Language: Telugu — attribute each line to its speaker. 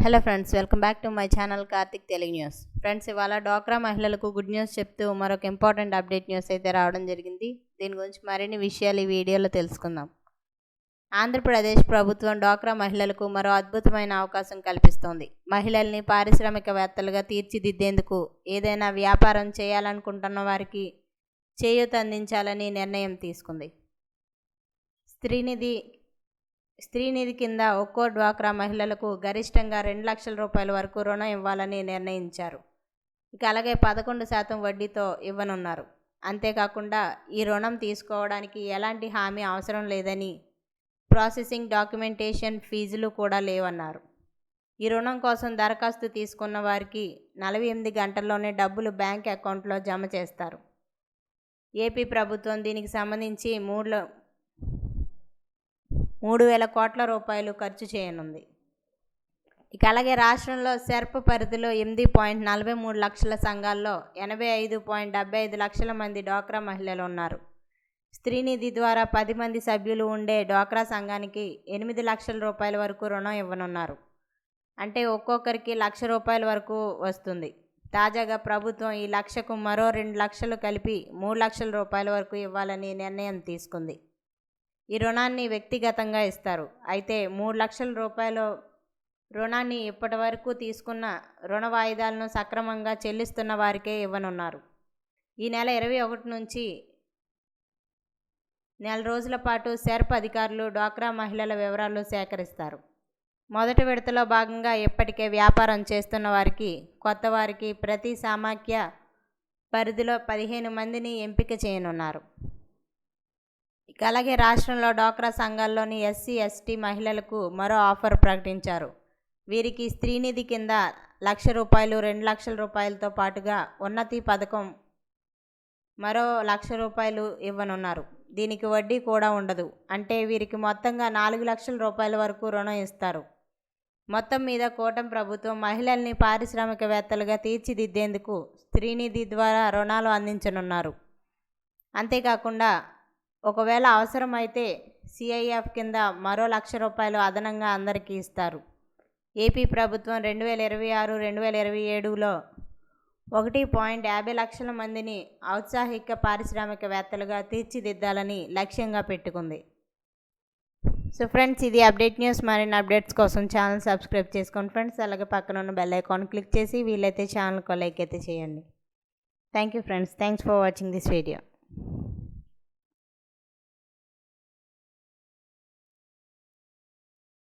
Speaker 1: Hello friends, welcome back to my channel Karthik Telugu news. Friends, ఇవాళ డ్వాక్రా మహిళలకు గుడ్ న్యూస్ చెప్తూ మరొక ఇంపార్టెంట్ అప్డేట్ న్యూస్ అయితే రావడం జరిగింది. దీని గురించి మరిన్ని విషయాలు ఈ వీడియోలో తెలుసుకుందాం. ఆంధ్రప్రదేశ్ ప్రభుత్వం డ్వాక్రా మహిళలకు మరో అద్భుతమైన అవకాశం కల్పిస్తోంది. మహిళల్ని పారిశ్రామికవేత్తలుగా తీర్చిదిద్దేందుకు ఏదైనా వ్యాపారం చేయాలనుకుంటున్న వారికి చేయూత అందించాలని నిర్ణయం తీసుకుంది. స్త్రీనిధి కింద ఒక్కో డ్వాక్రా మహిళలకు గరిష్టంగా 2 లక్షల రూపాయల వరకు రుణం ఇవ్వాలని నిర్ణయించారు. ఇక అలాగే 11% వడ్డీతో ఇవ్వనున్నారు. అంతేకాకుండా ఈ రుణం తీసుకోవడానికి ఎలాంటి హామీ అవసరం లేదని, ప్రాసెసింగ్ డాక్యుమెంటేషన్ ఫీజులు కూడా లేవన్నారు. ఈ రుణం కోసం దరఖాస్తు తీసుకున్న వారికి 48 గంటల్లోనే డబ్బులు బ్యాంక్ అకౌంట్లో జమ చేస్తారు. ఏపీ ప్రభుత్వం దీనికి సంబంధించి 3,000 కోట్ల రూపాయలు ఖర్చు చేయనుంది. ఇక అలాగే రాష్ట్రంలో సెర్ప్ పరిధిలో 8.43 లక్షల సంఘాల్లో 85.75 లక్షల మంది డ్వాక్రా మహిళలు ఉన్నారు. స్త్రీనిధి ద్వారా 10 మంది సభ్యులు ఉండే డ్వాక్రా సంఘానికి 8 లక్షల రూపాయల వరకు రుణం ఇవ్వనున్నారు. అంటే ఒక్కొక్కరికి 1 లక్ష రూపాయల వరకు వస్తుంది. తాజాగా ప్రభుత్వం ఈ లక్షకు మరో 2 లక్షలు కలిపి 3 లక్షల రూపాయల వరకు ఇవ్వాలని నిర్ణయం తీసుకుంది. ఈ రుణాన్ని వ్యక్తిగతంగా ఇస్తారు. అయితే 3 లక్షల రూపాయల రుణాన్ని ఇప్పటి వరకు తీసుకున్న రుణ వాయిదాలను సక్రమంగా చెల్లిస్తున్న వారికే ఇవ్వనున్నారు. ఈ నెల 21 నుంచి నెల రోజుల పాటు సెర్ప్ అధికారులు డ్వాక్రా మహిళల వివరాలు సేకరిస్తారు. మొదటి విడతలో భాగంగా ఇప్పటికే వ్యాపారం చేస్తున్న వారికి, కొత్త వారికి ప్రతి సమాఖ్య పరిధిలో 15 మందిని ఎంపిక చేయనున్నారు. ఇక అలాగే రాష్ట్రంలో డ్వాక్రా సంఘాల్లోని ఎస్సీ, ఎస్టీ మహిళలకు మరో ఆఫర్ ప్రకటించారు. వీరికి స్త్రీనిధి కింద 1 లక్ష రూపాయలు, 2 లక్షల రూపాయలతో పాటుగా ఉన్నతి పథకం మరో 1 లక్ష రూపాయలు ఇవ్వనున్నారు. దీనికి వడ్డీ కూడా ఉండదు. అంటే వీరికి మొత్తంగా 4 లక్షల రూపాయల వరకు రుణం ఇస్తారు. మొత్తం మీద కూటమి ప్రభుత్వం మహిళల్ని పారిశ్రామికవేత్తలుగా తీర్చిదిద్దేందుకు స్త్రీనిధి ద్వారా రుణాలు అందించనున్నారు. అంతేకాకుండా ఒకవేళ అవసరమైతే సిఐఎఫ్ కింద మరో 1 లక్ష రూపాయలు అదనంగా అందరికీ ఇస్తారు. ఏపీ ప్రభుత్వం 2026-2027లో 1.50 లక్షల మందిని ఔత్సాహిక పారిశ్రామికవేత్తలుగా తీర్చిదిద్దాలని లక్ష్యంగా పెట్టుకుంది. సో ఫ్రెండ్స్, ఇది అప్డేట్ న్యూస్. మరిన్ని అప్డేట్స్ కోసం ఛానల్ సబ్స్క్రైబ్ చేసుకోండి ఫ్రెండ్స్. అలాగే పక్కన ఉన్న బెల్ ఐకాన్ క్లిక్ చేసి వీలైతే ఛానల్కి లైక్ అయితే చేయండి. Thank you friends. Thanks for watching this video.